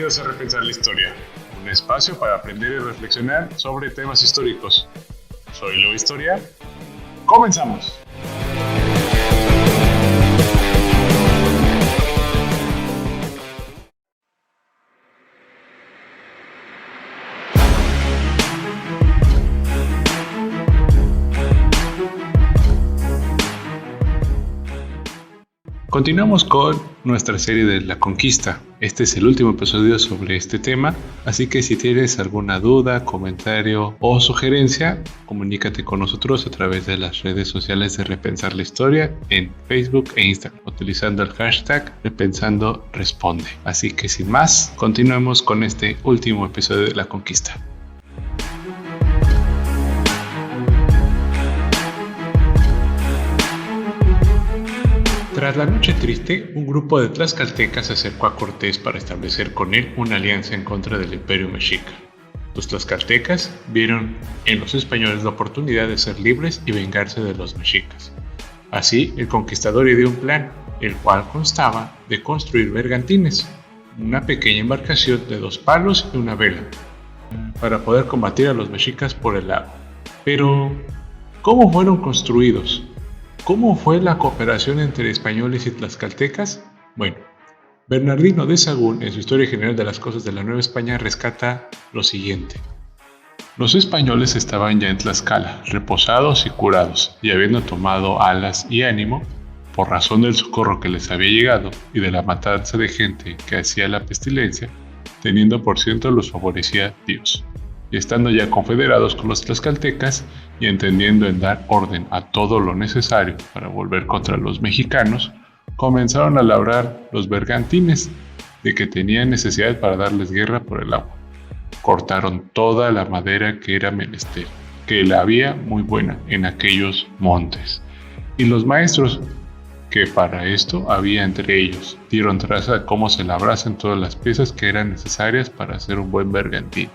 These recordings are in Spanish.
Bienvenidos a Repensar la Historia, un espacio para aprender y reflexionar sobre temas históricos. Soy Leo Historia. ¡Comenzamos! Continuamos con nuestra serie de La Conquista. Este es el último episodio sobre este tema, así que si tienes alguna duda, comentario o sugerencia, comunícate con nosotros a través de las redes sociales de Repensar la Historia en Facebook e Instagram, utilizando el hashtag RepensándoResponde. Así que sin más, continuemos con este último episodio de La Conquista. Tras la noche triste, un grupo de tlaxcaltecas se acercó a Cortés para establecer con él una alianza en contra del imperio mexica. Los tlaxcaltecas vieron en los españoles la oportunidad de ser libres y vengarse de los mexicas. Así, el conquistador ideó un plan, el cual constaba de construir bergantines, una pequeña embarcación de 2 palos y una vela, para poder combatir a los mexicas por el lago. Pero, ¿cómo fueron construidos? ¿Cómo fue la cooperación entre españoles y tlaxcaltecas? Bueno, Bernardino de Sahagún, en su Historia General de las Cosas de la Nueva España, rescata lo siguiente. Los españoles estaban ya en Tlaxcala, reposados y curados, y habiendo tomado alas y ánimo, por razón del socorro que les había llegado y de la matanza de gente que hacía la pestilencia, teniendo por ciento los favorecía Dios. Y estando ya confederados con los tlaxcaltecas y entendiendo en dar orden a todo lo necesario para volver contra los mexicanos, comenzaron a labrar los bergantines de que tenían necesidad para darles guerra por el agua. Cortaron toda la madera que era menester, que la había muy buena en aquellos montes. Y los maestros, que para esto había entre ellos, dieron traza de cómo se labrasen todas las piezas que eran necesarias para hacer un buen bergantín.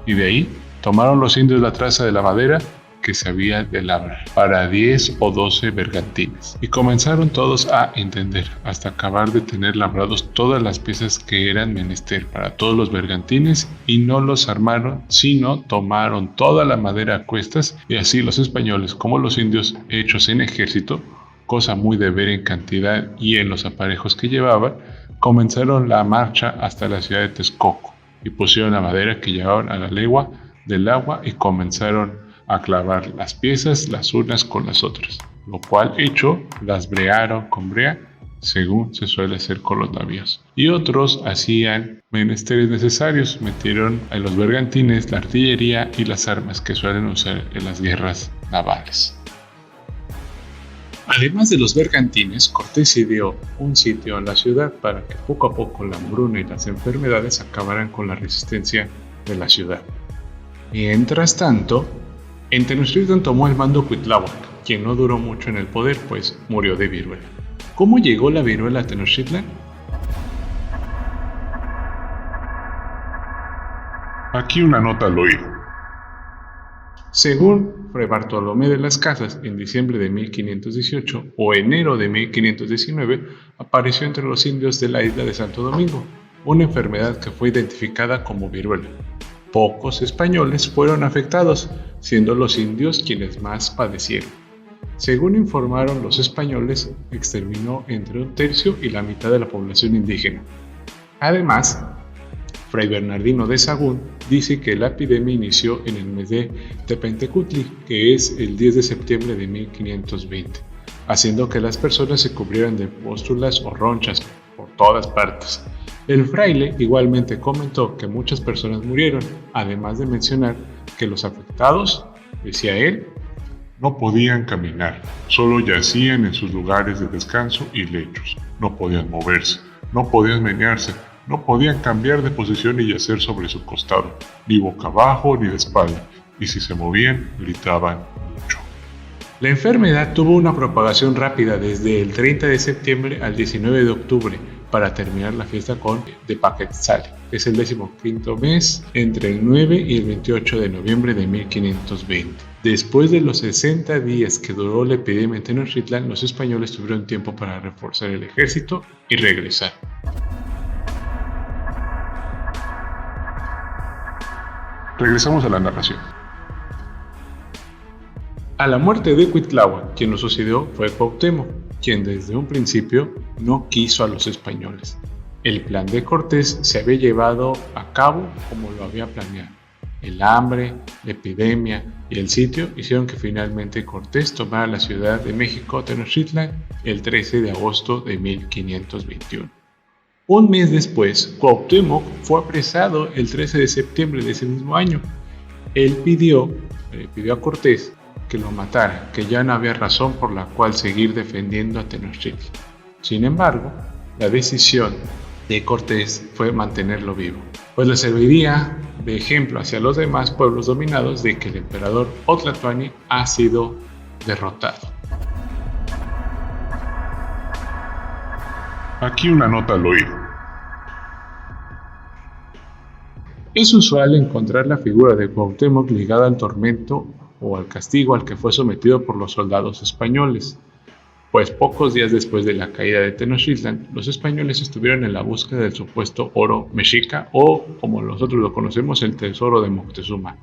Y de ahí tomaron los indios la traza de la madera que se había de labrar para 10 o 12 bergantines y comenzaron todos a entender hasta acabar de tener labrados todas las piezas que eran menester para todos los bergantines y no los armaron, sino tomaron toda la madera a cuestas y así los españoles como los indios hechos en ejército, cosa muy de ver en cantidad y en los aparejos que llevaban, comenzaron la marcha hasta la ciudad de Texcoco y pusieron la madera que llevaban a la legua del agua y comenzaron a clavar las piezas las unas con las otras, lo cual hecho las brearon con brea, según se suele hacer con los navíos. Y otros hacían menesteres necesarios, metieron en los bergantines la artillería y las armas que suelen usar en las guerras navales. Además de los bergantines, Cortés ideó un sitio en la ciudad para que poco a poco la hambruna y las enfermedades acabaran con la resistencia de la ciudad. Mientras tanto, en Tenochtitlan tomó el mando Cuitláhuac, quien no duró mucho en el poder, pues murió de viruela. ¿Cómo llegó la viruela a Tenochtitlan? Aquí una nota al oído. Según Fray Bartolomé de las Casas, en diciembre de 1518 o enero de 1519, apareció entre los indios de la isla de Santo Domingo una enfermedad que fue identificada como viruela. Pocos españoles fueron afectados, siendo los indios quienes más padecieron. Según informaron los españoles, exterminó entre 1/3 y la mitad de la población indígena. Además, Fray Bernardino de Sahagún dice que la epidemia inició en el mes de Tepentecutli, que es el 10 de septiembre de 1520, haciendo que las personas se cubrieran de pústulas o ronchas por todas partes. El fraile igualmente comentó que muchas personas murieron, además de mencionar que los afectados, decía él, no podían caminar, solo yacían en sus lugares de descanso y lechos, no podían moverse, no podían menearse, no podían cambiar de posición y yacer sobre su costado, ni boca abajo ni de espalda, y si se movían, gritaban mucho. La enfermedad tuvo una propagación rápida desde el 30 de septiembre al 19 de octubre, para terminar la fiesta con Tepaquetzali, que es el 15º mes, entre el 9 y el 28 de noviembre de 1520. Después de los 60 días que duró la epidemia en Tenochtitlan, los españoles tuvieron tiempo para reforzar el ejército y regresar. Regresamos a la narración. A la muerte de Cuitláhuac, quien lo sucedió fue Cuauhtémoc, quien desde un principio no quiso a los españoles. El plan de Cortés se había llevado a cabo como lo había planeado. El hambre, la epidemia y el sitio hicieron que finalmente Cortés tomara la Ciudad de México, Tenochtitlan, el 13 de agosto de 1521. Un mes después, Cuauhtémoc fue apresado el 13 de septiembre de ese mismo año. Él le pidió a Cortés que lo matara, que ya no había razón por la cual seguir defendiendo a Tenochtitlan. Sin embargo, la decisión de Cortés fue mantenerlo vivo, pues le serviría de ejemplo hacia los demás pueblos dominados de que el emperador Otlatoani ha sido derrotado. Aquí una nota al oído. Es usual encontrar la figura de Cuauhtémoc ligada al tormento o al castigo al que fue sometido por los soldados españoles, pues pocos días después de la caída de Tenochtitlan, los españoles estuvieron en la búsqueda del supuesto oro mexica o, como nosotros lo conocemos, el tesoro de Moctezuma.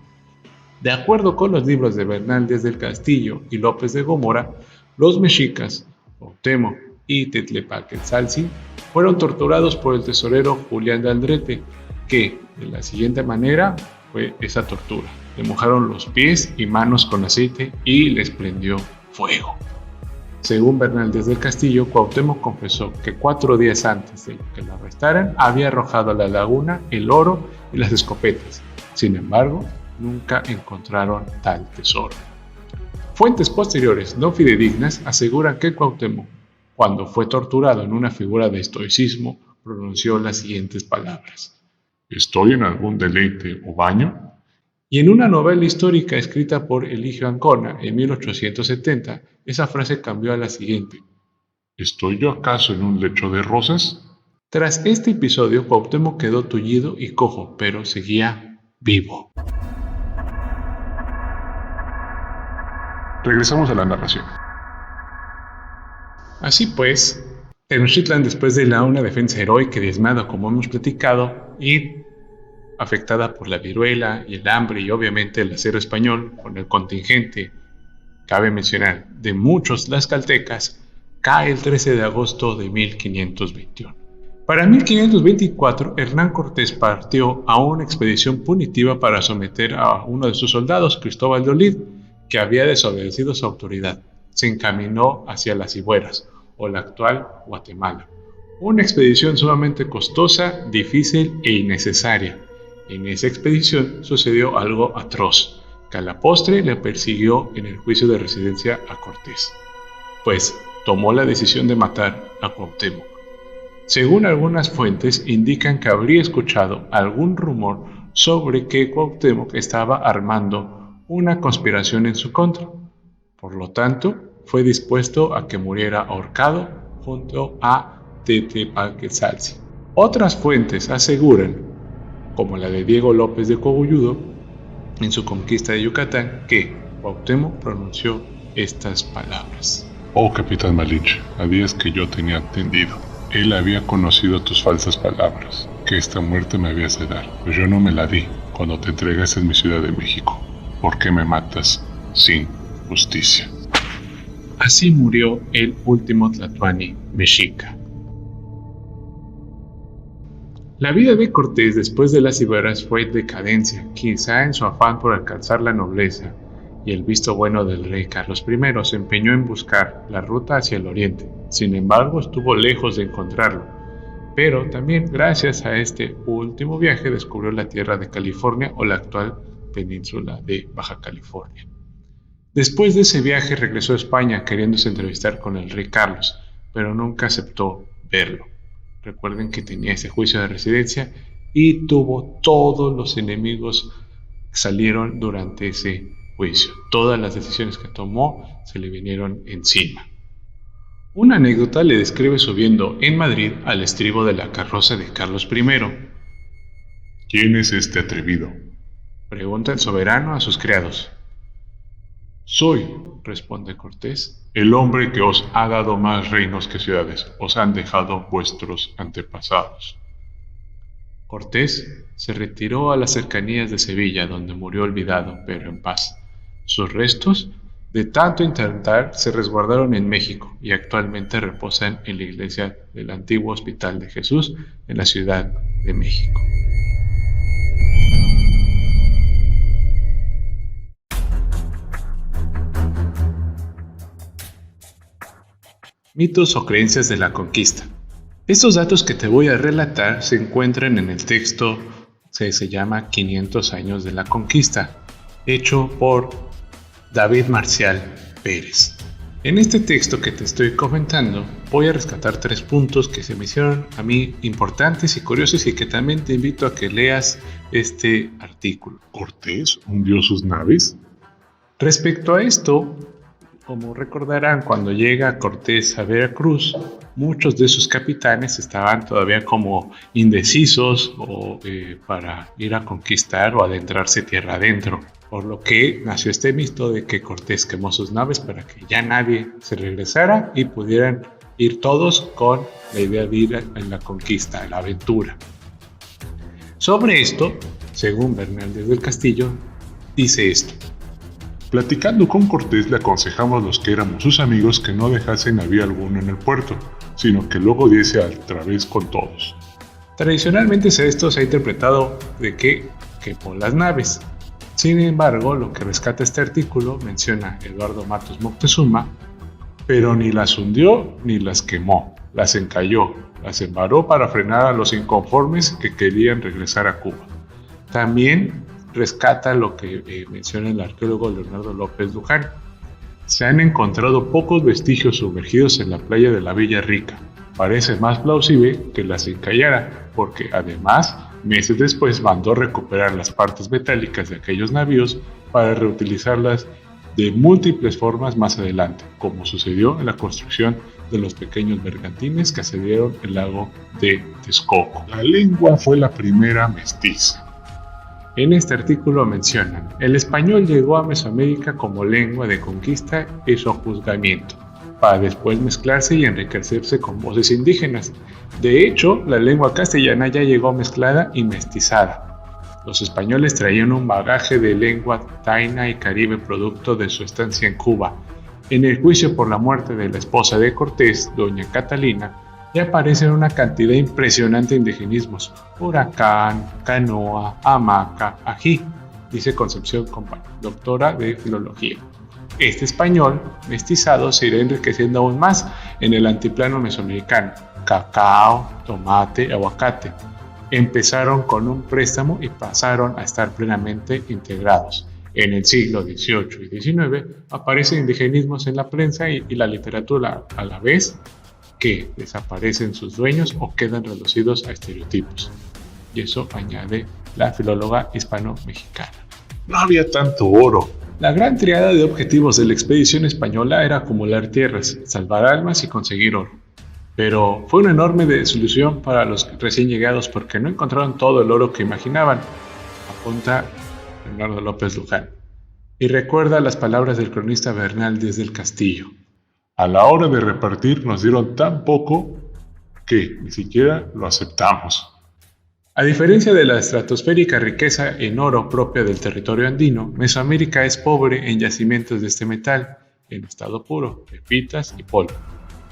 De acuerdo con los libros de Bernal Díaz del Castillo y López de Gómora, los mexicas, Cuauhtémoc y Tetlepaquetzalzi, fueron torturados por el tesorero Julián de Aldrete, que, de la siguiente manera, fue esa tortura. Le mojaron los pies y manos con aceite y les prendió fuego. Según Bernal Díaz del Castillo, Cuauhtémoc confesó que 4 días antes de que lo arrestaran había arrojado a la laguna el oro y las escopetas. Sin embargo, nunca encontraron tal tesoro. Fuentes posteriores no fidedignas aseguran que Cuauhtémoc, cuando fue torturado en una figura de estoicismo, pronunció las siguientes palabras: ¿Estoy en algún deleite o baño? Y en una novela histórica escrita por Eligio Ancona en 1870, esa frase cambió a la siguiente: ¿Estoy yo acaso en un lecho de rosas? Tras este episodio, Cuauhtémoc quedó tullido y cojo, pero seguía vivo. Regresamos a la narración. Así pues, Tenochtitlan, después de una defensa heroica y diezmada, como hemos platicado, y afectada por la viruela y el hambre y obviamente el acero español, con el contingente, cabe mencionar, de muchos tlaxcaltecas, cae el 13 de agosto de 1521. Para 1524, Hernán Cortés partió a una expedición punitiva para someter a uno de sus soldados, Cristóbal de Olid, que había desobedecido su autoridad. Se encaminó hacia las Cibueras, o la actual Guatemala. Una expedición sumamente costosa, difícil e innecesaria. En esa expedición sucedió algo atroz, que a la postre le persiguió en el juicio de residencia a Cortés, pues tomó la decisión de matar a Cuauhtémoc. Según algunas fuentes, indican que habría escuchado algún rumor sobre que Cuauhtémoc estaba armando una conspiración en su contra. Por lo tanto, fue dispuesto a que muriera ahorcado junto a Tetlepaquetzalzi. Otras fuentes aseguran, como la de Diego López de Cogolludo, en su conquista de Yucatán, que Cuauhtémoc pronunció estas palabras: Oh, capitán Malinche, habías que yo tenía entendido. Él había conocido tus falsas palabras, que esta muerte me habías de dar, pues yo no me la di cuando te entregaste en mi Ciudad de México. ¿Por qué me matas sin justicia? Así murió el último Tlatoani mexica. La vida de Cortés después de las Ciberas fue decadencia, quizá en su afán por alcanzar la nobleza y el visto bueno del rey Carlos I. Se empeñó en buscar la ruta hacia el oriente. Sin embargo, estuvo lejos de encontrarlo, pero también gracias a este último viaje descubrió la tierra de California o la actual península de Baja California. Después de ese viaje regresó a España queriéndose entrevistar con el rey Carlos, pero nunca aceptó verlo. Recuerden que tenía ese juicio de residencia y tuvo todos los enemigos que salieron durante ese juicio. Todas las decisiones que tomó se le vinieron encima. Una anécdota le describe subiendo en Madrid al estribo de la carroza de Carlos I. ¿Quién es este atrevido?, pregunta el soberano a sus criados. Soy, responde Cortés, el hombre que os ha dado más reinos que ciudades, os han dejado vuestros antepasados. Cortés se retiró a las cercanías de Sevilla, donde murió olvidado, pero en paz. Sus restos, de tanto intentar, se resguardaron en México y actualmente reposan en la iglesia del antiguo Hospital de Jesús en la Ciudad de México. Mitos o creencias de la conquista. Estos datos que te voy a relatar se encuentran en el texto que se llama 500 años de la conquista, hecho por David Marcial Pérez. En este texto que te estoy comentando, voy a rescatar 3 puntos que se me hicieron a mí importantes y curiosos y que también te invito a que leas este artículo. ¿Cortés hundió sus naves? Respecto a esto, como recordarán, cuando llega Cortés a Veracruz, muchos de sus capitanes estaban todavía como indecisos para ir a conquistar o adentrarse tierra adentro. Por lo que nació este mito de que Cortés quemó sus naves para que ya nadie se regresara y pudieran ir todos con la idea de ir en la conquista, en la aventura. Sobre esto, según Bernaldez del Castillo, dice esto. Platicando con Cortés le aconsejamos a los que éramos sus amigos que no dejase navío alguno en el puerto, sino que luego diese al través con todos. Tradicionalmente esto se ha interpretado de que quemó las naves. Sin embargo, lo que rescata este artículo menciona Eduardo Matos Moctezuma, pero ni las hundió ni las quemó, las encalló, las embaró para frenar a los inconformes que querían regresar a Cuba. También rescata lo que menciona el arqueólogo Leonardo López Luján. Se han encontrado pocos vestigios sumergidos en la playa de la Villa Rica. Parece más plausible que las encallara, porque además, meses después mandó recuperar las partes metálicas de aquellos navíos para reutilizarlas de múltiples formas más adelante, como sucedió en la construcción de los pequeños bergantines que asediaron el lago de Texcoco. La lengua fue la primera mestiza. En este artículo mencionan, el español llegó a Mesoamérica como lengua de conquista y sojuzgamiento, para después mezclarse y enriquecerse con voces indígenas. De hecho, la lengua castellana ya llegó mezclada y mestizada. Los españoles traían un bagaje de lengua taína y caribe producto de su estancia en Cuba. En el juicio por la muerte de la esposa de Cortés, doña Catalina, ya aparecen una cantidad impresionante de indigenismos: huracán, canoa, hamaca, ají, dice Concepción Compán, doctora de filología. Este español mestizado se irá enriqueciendo aún más en el altiplano mesoamericano: cacao, tomate, aguacate. Empezaron con un préstamo y pasaron a estar plenamente integrados. En el siglo XVIII y XIX aparecen indigenismos en la prensa y la literatura a la vez que desaparecen sus dueños o quedan reducidos a estereotipos. Y eso añade la filóloga hispano-mexicana. No había tanto oro. La gran triada de objetivos de la expedición española era acumular tierras, salvar almas y conseguir oro. Pero fue una enorme desilusión para los recién llegados porque no encontraron todo el oro que imaginaban, apunta Leonardo López Luján. Y recuerda las palabras del cronista Bernaldez del Castillo. A la hora de repartir nos dieron tan poco que ni siquiera lo aceptamos. A diferencia de la estratosférica riqueza en oro propia del territorio andino, Mesoamérica es pobre en yacimientos de este metal, en estado puro, pepitas y polvo.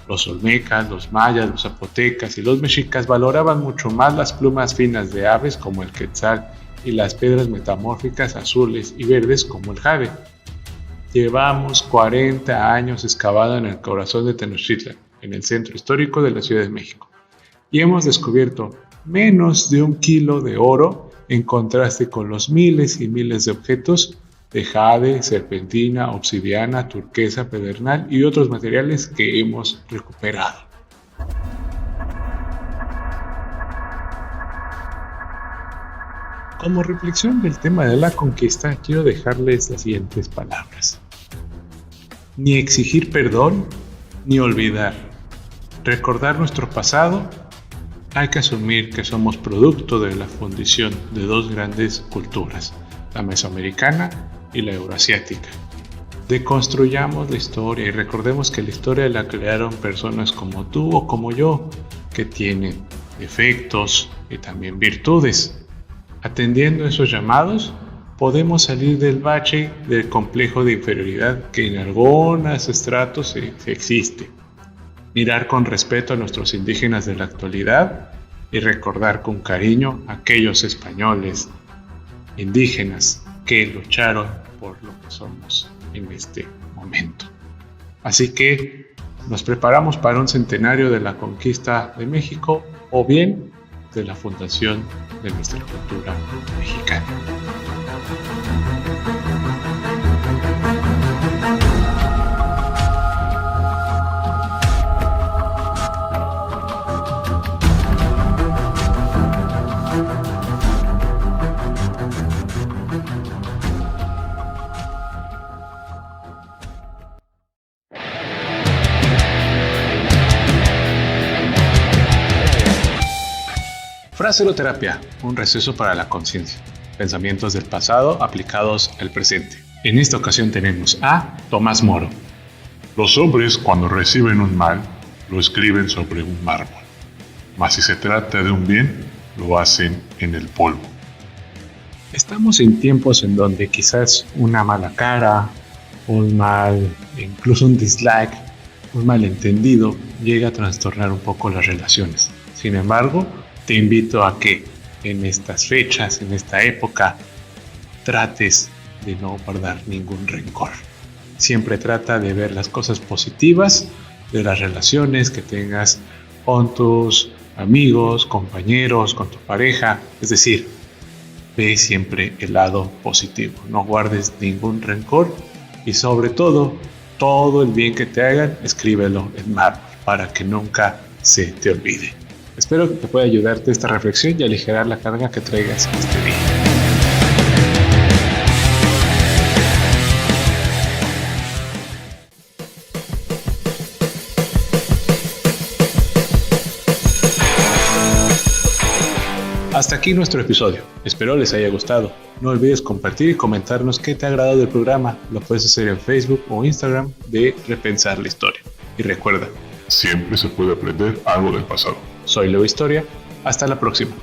Los olmecas, los mayas, los zapotecas y los mexicas valoraban mucho más las plumas finas de aves como el quetzal y las piedras metamórficas azules y verdes como el jade. Llevamos 40 años excavando en el corazón de Tenochtitlan, en el centro histórico de la Ciudad de México, y hemos descubierto menos de 1 kilo de oro en contraste con los miles y miles de objetos de jade, serpentina, obsidiana, turquesa, pedernal y otros materiales que hemos recuperado. Como reflexión del tema de la conquista, quiero dejarles las siguientes palabras. Ni exigir perdón, ni olvidar. Recordar nuestro pasado, hay que asumir que somos producto de la fundición de 2 grandes culturas, la mesoamericana y la euroasiática. Deconstruyamos la historia y recordemos que la historia la crearon personas como tú o como yo, que tienen defectos, y también virtudes. Atendiendo esos llamados, podemos salir del bache del complejo de inferioridad que en algunos estratos se existe. Mirar con respeto a nuestros indígenas de la actualidad y recordar con cariño a aquellos españoles indígenas que lucharon por lo que somos en este momento. Así que nos preparamos para un centenario de la conquista de México o bien de la fundación de nuestra cultura mexicana. Fraseroterapia, un receso para la conciencia. Pensamientos del pasado aplicados al presente. En esta ocasión tenemos a Tomás Moro. Los hombres, cuando reciben un mal, lo escriben sobre un mármol. Mas si se trata de un bien, lo hacen en el polvo. Estamos en tiempos en donde quizás una mala cara, incluso un dislike, un malentendido, llega a trastornar un poco las relaciones. Sin embargo, te invito a que en estas fechas, en esta época, trates de no guardar ningún rencor. Siempre trata de ver las cosas positivas de las relaciones que tengas con tus amigos, compañeros, con tu pareja. Es decir, ve siempre el lado positivo. No guardes ningún rencor y sobre todo el bien que te hagan, escríbelo en mármol para que nunca se te olvide. Espero que te pueda ayudarte esta reflexión y aligerar la carga que traigas este día. Hasta aquí nuestro episodio. Espero les haya gustado. No olvides compartir y comentarnos qué te ha agradado del programa. Lo puedes hacer en Facebook o Instagram de Repensar la Historia. Y recuerda, siempre se puede aprender algo del pasado. Soy Leo Historia. Hasta la próxima.